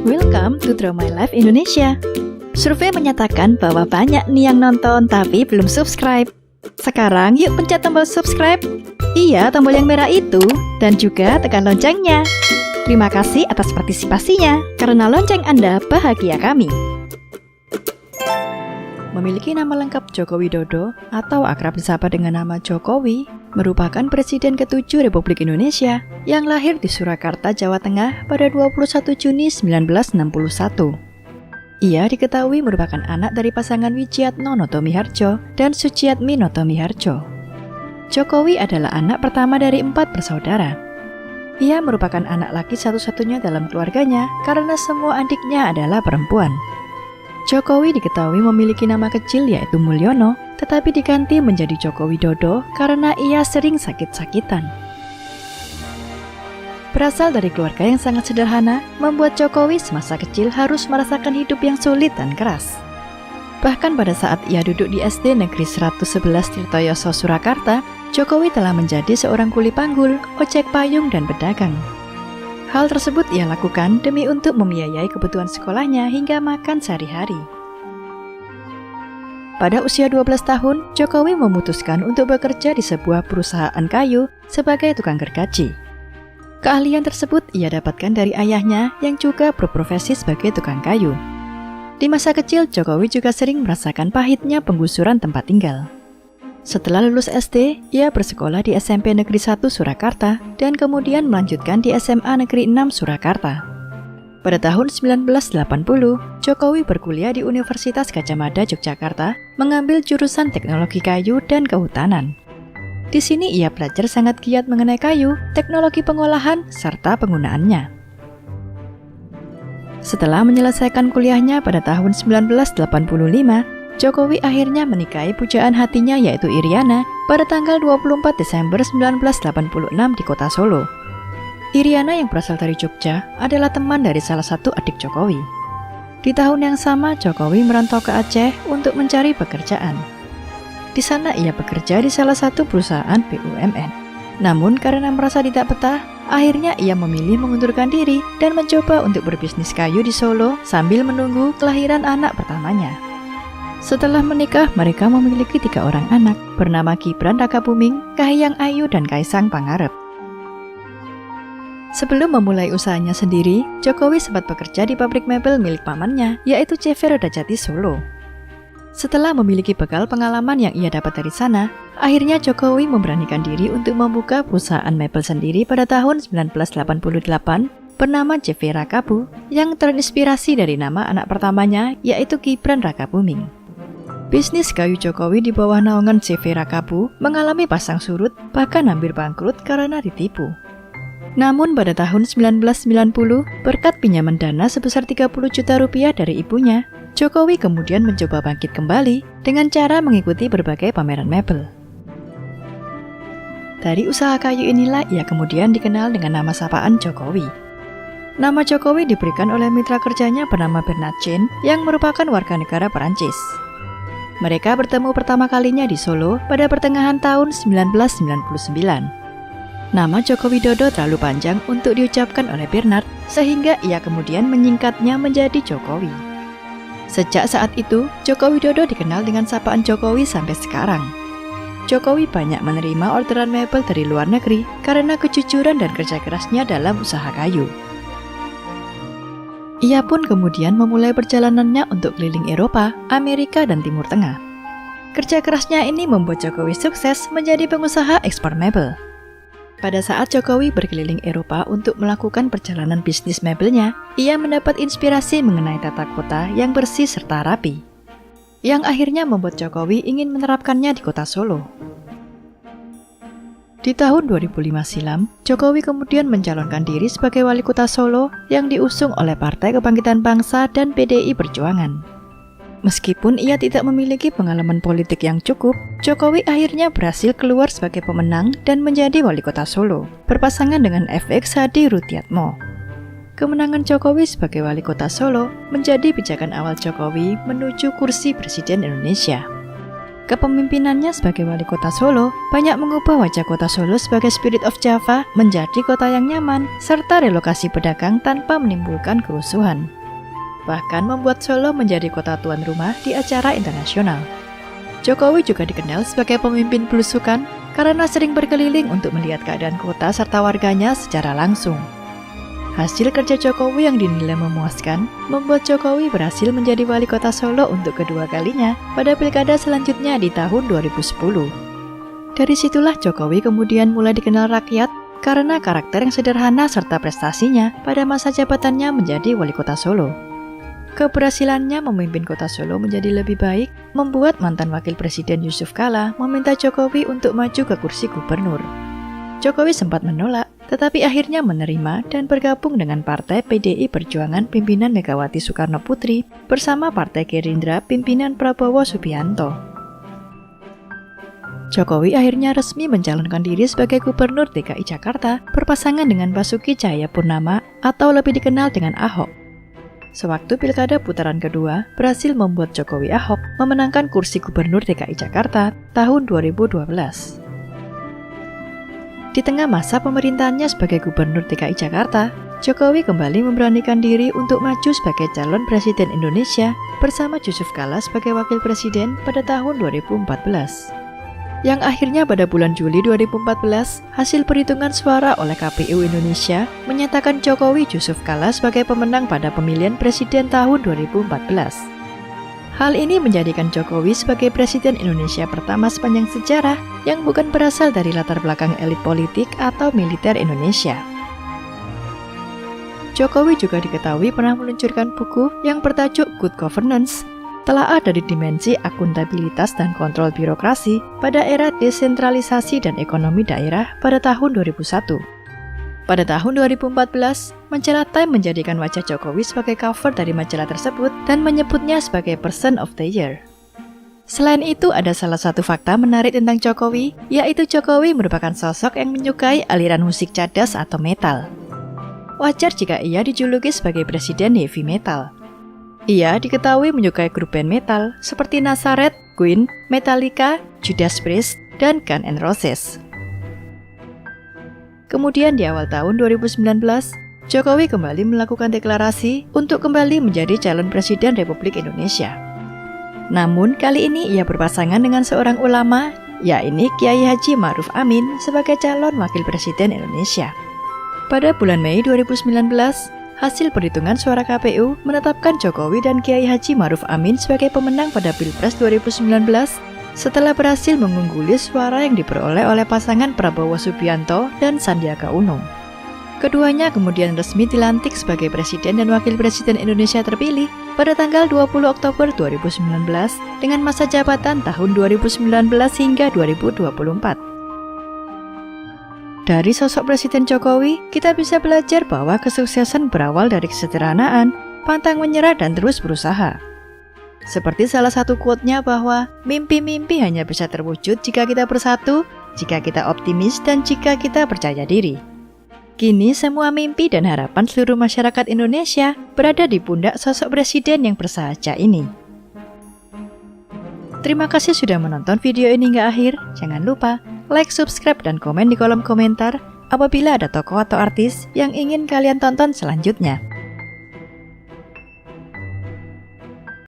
Welcome to Draw My Life Indonesia. Survei menyatakan bahwa banyak nih yang nonton tapi belum subscribe. Sekarang yuk pencet tombol subscribe. Iya, tombol yang merah itu. Dan juga tekan loncengnya. Terima kasih atas partisipasinya. Karena lonceng Anda bahagia kami. Memiliki nama lengkap Joko Widodo atau akrab disapa dengan nama Jokowi, merupakan Presiden ke-7 Republik Indonesia yang lahir di Surakarta, Jawa Tengah pada 21 Juni 1961. Ia diketahui merupakan anak dari pasangan Wijiatno Notomiharjo dan Suciatmi Notomiharjo. Jokowi adalah anak pertama dari 4 bersaudara. Ia merupakan anak laki satu-satunya dalam keluarganya karena semua adiknya adalah perempuan. Jokowi diketahui memiliki nama kecil yaitu Mulyono, tetapi diganti menjadi Joko Widodo karena ia sering sakit-sakitan. Berasal dari keluarga yang sangat sederhana, membuat Jokowi semasa kecil harus merasakan hidup yang sulit dan keras. Bahkan pada saat ia duduk di SD Negeri 111 Tirtoyoso, Surakarta, Jokowi telah menjadi seorang kuli panggul, ojek payung, dan pedagang. Hal tersebut ia lakukan demi untuk membiayai kebutuhan sekolahnya hingga makan sehari-hari. Pada usia 12 tahun, Jokowi memutuskan untuk bekerja di sebuah perusahaan kayu sebagai tukang gergaji. Keahlian tersebut ia dapatkan dari ayahnya yang juga berprofesi sebagai tukang kayu. Di masa kecil, Jokowi juga sering merasakan pahitnya penggusuran tempat tinggal. Setelah lulus SD, ia bersekolah di SMP Negeri 1 Surakarta dan kemudian melanjutkan di SMA Negeri 6 Surakarta. Pada tahun 1980, Jokowi berkuliah di Universitas Gadjah Mada Yogyakarta mengambil jurusan Teknologi Kayu dan Kehutanan. Di sini ia belajar sangat giat mengenai kayu, teknologi pengolahan, serta penggunaannya. Setelah menyelesaikan kuliahnya pada tahun 1985, Jokowi akhirnya menikahi pujaan hatinya yaitu Iriana pada tanggal 24 Desember 1986 di kota Solo. Iriana yang berasal dari Jogja adalah teman dari salah satu adik Jokowi. Di tahun yang sama, Jokowi merantau ke Aceh untuk mencari pekerjaan. Di sana ia bekerja di salah satu perusahaan BUMN. Namun karena merasa tidak betah, akhirnya ia memilih mengundurkan diri dan mencoba untuk berbisnis kayu di Solo sambil menunggu kelahiran anak pertamanya. Setelah menikah, mereka memiliki 3 orang anak bernama Gibran Rakabuming, Kahiyang Ayu, dan Kaisang Pangarep. Sebelum memulai usahanya sendiri, Jokowi sempat bekerja di pabrik mebel milik pamannya, yaitu CV Roda Jati Solo. Setelah memiliki bekal pengalaman yang ia dapat dari sana, akhirnya Jokowi memberanikan diri untuk membuka perusahaan mebel sendiri pada tahun 1988 bernama CV Rakabu yang terinspirasi dari nama anak pertamanya, yaitu Gibran Rakabuming. Bisnis kayu Jokowi di bawah naungan CV Rakabu mengalami pasang surut, bahkan hampir bangkrut karena ditipu. Namun pada tahun 1990, berkat pinjaman dana sebesar 30 juta rupiah dari ibunya, Jokowi kemudian mencoba bangkit kembali dengan cara mengikuti berbagai pameran mebel. Dari usaha kayu inilah ia kemudian dikenal dengan nama sapaan Jokowi. Nama Jokowi diberikan oleh mitra kerjanya bernama Bernard Jean yang merupakan warga negara Perancis. Mereka bertemu pertama kalinya di Solo pada pertengahan tahun 1999. Nama Joko Widodo terlalu panjang untuk diucapkan oleh Bernard, sehingga ia kemudian menyingkatnya menjadi Jokowi. Sejak saat itu, Joko Widodo dikenal dengan sapaan Jokowi sampai sekarang. Jokowi banyak menerima orderan mebel dari luar negeri karena kejujuran dan kerja kerasnya dalam usaha kayu. Ia pun kemudian memulai perjalanannya untuk keliling Eropa, Amerika, dan Timur Tengah. Kerja kerasnya ini membuat Jokowi sukses menjadi pengusaha ekspor mebel. Pada saat Jokowi berkeliling Eropa untuk melakukan perjalanan bisnis mebelnya, ia mendapat inspirasi mengenai tata kota yang bersih serta rapi, yang akhirnya membuat Jokowi ingin menerapkannya di kota Solo. Di tahun 2005 silam, Jokowi kemudian mencalonkan diri sebagai wali kota Solo yang diusung oleh Partai Kebangkitan Bangsa dan PDI Perjuangan. Meskipun ia tidak memiliki pengalaman politik yang cukup, Jokowi akhirnya berhasil keluar sebagai pemenang dan menjadi wali kota Solo, berpasangan dengan FX Hadi Rudiatmo. Kemenangan Jokowi sebagai wali kota Solo menjadi pijakan awal Jokowi menuju kursi Presiden Indonesia. Kepemimpinannya sebagai wali kota Solo banyak mengubah wajah kota Solo sebagai Spirit of Java menjadi kota yang nyaman, serta relokasi pedagang tanpa menimbulkan kerusuhan. Bahkan membuat Solo menjadi kota tuan rumah di acara internasional. Jokowi juga dikenal sebagai pemimpin belusukan karena sering berkeliling untuk melihat keadaan kota serta warganya secara langsung. Hasil kerja Jokowi yang dinilai memuaskan membuat Jokowi berhasil menjadi wali kota Solo untuk kedua kalinya pada pilkada selanjutnya di tahun 2010. Dari situlah Jokowi kemudian mulai dikenal rakyat karena karakter yang sederhana serta prestasinya pada masa jabatannya menjadi wali kota Solo. Keberhasilannya memimpin kota Solo menjadi lebih baik membuat mantan wakil presiden Yusuf Kala meminta Jokowi untuk maju ke kursi gubernur. Jokowi sempat menolak, tetapi akhirnya menerima dan bergabung dengan Partai PDI Perjuangan pimpinan Megawati Soekarno Putri bersama Partai Gerindra pimpinan Prabowo Subianto. Jokowi akhirnya resmi mencalonkan diri sebagai Gubernur DKI Jakarta berpasangan dengan Basuki Cahayapurnama atau lebih dikenal dengan Ahok. Sewaktu pilkada putaran kedua berhasil membuat Jokowi Ahok memenangkan kursi Gubernur DKI Jakarta tahun 2012. Di tengah masa pemerintahannya sebagai Gubernur DKI Jakarta, Jokowi kembali memberanikan diri untuk maju sebagai calon presiden Indonesia bersama Yusuf Kala sebagai wakil presiden pada tahun 2014. Yang akhirnya pada bulan Juli 2014, hasil perhitungan suara oleh KPU Indonesia menyatakan Jokowi Yusuf Kala sebagai pemenang pada pemilihan presiden tahun 2014. Hal ini menjadikan Jokowi sebagai presiden Indonesia pertama sepanjang sejarah yang bukan berasal dari latar belakang elit politik atau militer Indonesia. Jokowi juga diketahui pernah meluncurkan buku yang bertajuk Good Governance, Telaah dari Dimensi Akuntabilitas dan Kontrol Birokrasi pada Era Desentralisasi dan Ekonomi Daerah pada tahun 2001. Pada tahun 2014, majalah Time menjadikan wajah Jokowi sebagai cover dari majalah tersebut dan menyebutnya sebagai Person of the Year. Selain itu, ada salah satu fakta menarik tentang Jokowi, yaitu Jokowi merupakan sosok yang menyukai aliran musik cadas atau metal. Wajar jika ia dijuluki sebagai presiden heavy metal. Ia diketahui menyukai grup band metal seperti Nazareth, Queen, Metallica, Judas Priest, dan Guns N' Roses. Kemudian di awal tahun 2019, Jokowi kembali melakukan deklarasi untuk kembali menjadi calon presiden Republik Indonesia. Namun kali ini ia berpasangan dengan seorang ulama, yakni Kiai Haji Ma'ruf Amin sebagai calon wakil presiden Indonesia. Pada bulan Mei 2019, hasil perhitungan suara KPU menetapkan Jokowi dan Kiai Haji Ma'ruf Amin sebagai pemenang pada Pilpres 2019 setelah berhasil mengungguli suara yang diperoleh oleh pasangan Prabowo Subianto dan Sandiaga Uno. Keduanya kemudian resmi dilantik sebagai Presiden dan Wakil Presiden Indonesia terpilih pada tanggal 20 Oktober 2019 dengan masa jabatan tahun 2019 hingga 2024. Dari sosok Presiden Jokowi, kita bisa belajar bahwa kesuksesan berawal dari kesederhanaan, pantang menyerah dan terus berusaha. Seperti salah satu quote-nya bahwa mimpi-mimpi hanya bisa terwujud jika kita bersatu, jika kita optimis, dan jika kita percaya diri. Kini semua mimpi dan harapan seluruh masyarakat Indonesia berada di pundak sosok presiden yang bersahaja ini. Terima kasih sudah menonton video ini hingga akhir. Jangan lupa like, subscribe, dan komen di kolom komentar apabila ada tokoh atau artis yang ingin kalian tonton selanjutnya.